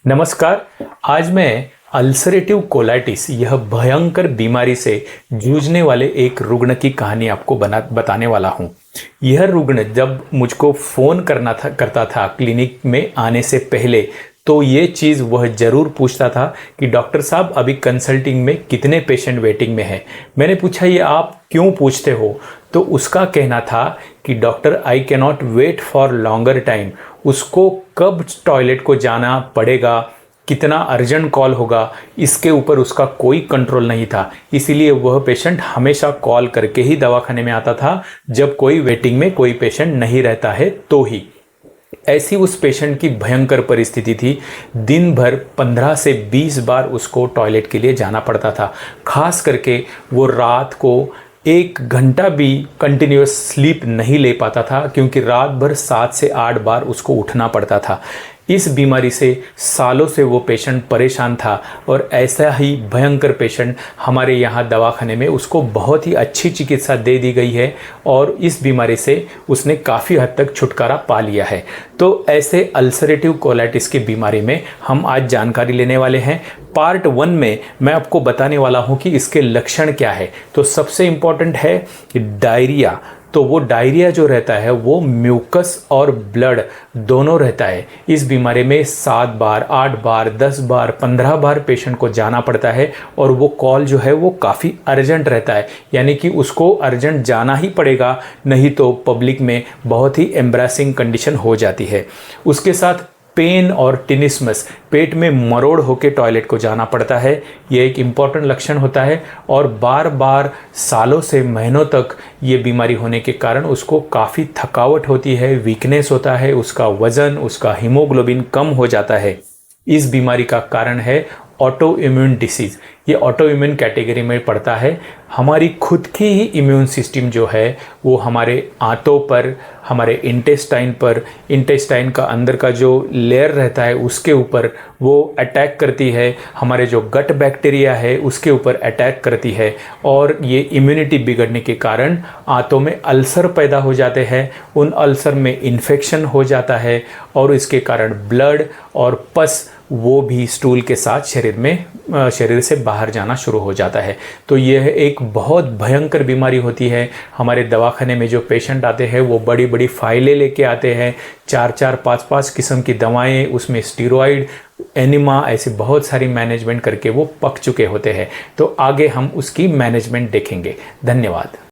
नमस्कार। आज मैं अल्सरेटिव कोलाइटिस यह भयंकर बीमारी से जूझने वाले एक रुग्ण की कहानी आपको बताने वाला हूँ। यह रुग्ण जब मुझको फ़ोन करता था क्लिनिक में आने से पहले, तो ये चीज़ वह ज़रूर पूछता था कि डॉक्टर साहब अभी कंसल्टिंग में कितने पेशेंट वेटिंग में हैं। मैंने पूछा ये आप क्यों पूछते हो, तो उसका कहना था कि doctor I can not wait for longer time. उसको कब टॉयलेट को जाना पड़ेगा, कितना अर्जेंट कॉल होगा, इसके ऊपर उसका कोई कंट्रोल नहीं था। इसीलिए वह पेशेंट हमेशा कॉल करके ही दवाखाने में आता था, जब कोई वेटिंग में कोई पेशेंट नहीं रहता है तो ही। ऐसी उस पेशेंट की भयंकर परिस्थिति थी। दिन भर 15 से 20 बार उसको टॉयलेट के लिए जाना पड़ता था। खास करके वो रात को 1 घंटा भी कंटिन्यूस स्लीप नहीं ले पाता था, क्योंकि रात भर 7 से 8 बार उसको उठना पड़ता था। इस बीमारी से सालों से वो पेशेंट परेशान था और ऐसा ही भयंकर पेशेंट हमारे यहाँ दवाखाने में उसको बहुत ही अच्छी चिकित्सा दे दी गई है और इस बीमारी से उसने काफ़ी हद तक छुटकारा पा लिया है। तो ऐसे अल्सरेटिव कोलाइटिस की बीमारी में हम आज जानकारी लेने वाले हैं। पार्ट 1 में मैं आपको बताने वाला हूँ कि इसके लक्षण क्या है। तो सबसे इम्पॉर्टेंट है डायरिया। तो वो डायरिया जो रहता है वो म्यूकस और ब्लड दोनों रहता है। इस बीमारी में 7 बार, 8 बार, 10 बार, 15 बार पेशेंट को जाना पड़ता है और वो कॉल जो है वो काफ़ी अर्जेंट रहता है, यानी कि उसको अर्जेंट जाना ही पड़ेगा, नहीं तो पब्लिक में बहुत ही एम्ब्रेसिंग कंडीशन हो जाती है। उसके साथ पेन और टिनिस्मस, पेट में मरोड़ होकर टॉयलेट को जाना पड़ता है, ये एक इम्पॉर्टेंट लक्षण होता है। और बार बार सालों से महीनों तक ये बीमारी होने के कारण उसको काफ़ी थकावट होती है, वीकनेस होता है, उसका वज़न, उसका हीमोग्लोबिन कम हो जाता है। इस बीमारी का कारण है ऑटो इम्यून डिसीज़। ये ऑटो इम्यून कैटेगरी में पड़ता है। हमारी खुद की ही इम्यून सिस्टम जो है वो हमारे आंतों पर, हमारे इंटेस्टाइन का अंदर का जो लेयर रहता है उसके ऊपर वो अटैक करती है, हमारे जो गट बैक्टीरिया है उसके ऊपर अटैक करती है और ये इम्यूनिटी बिगड़ने के कारण आंतों में अल्सर पैदा हो जाते हैं। उन अल्सर में इन्फेक्शन हो जाता है और इसके कारण ब्लड और पस वो भी स्टूल के साथ शरीर से बाहर जाना शुरू हो जाता है। तो यह एक बहुत भयंकर बीमारी होती है। हमारे दवाखाने में जो पेशेंट आते हैं वो बड़ी बड़ी फाइलें लेके आते हैं, 4-4, 5-5 किस्म की दवाएं, उसमें स्टीरॉइड, एनिमा, ऐसी बहुत सारी मैनेजमेंट करके वो पक चुके होते हैं। तो आगे हम उसकी मैनेजमेंट देखेंगे। धन्यवाद।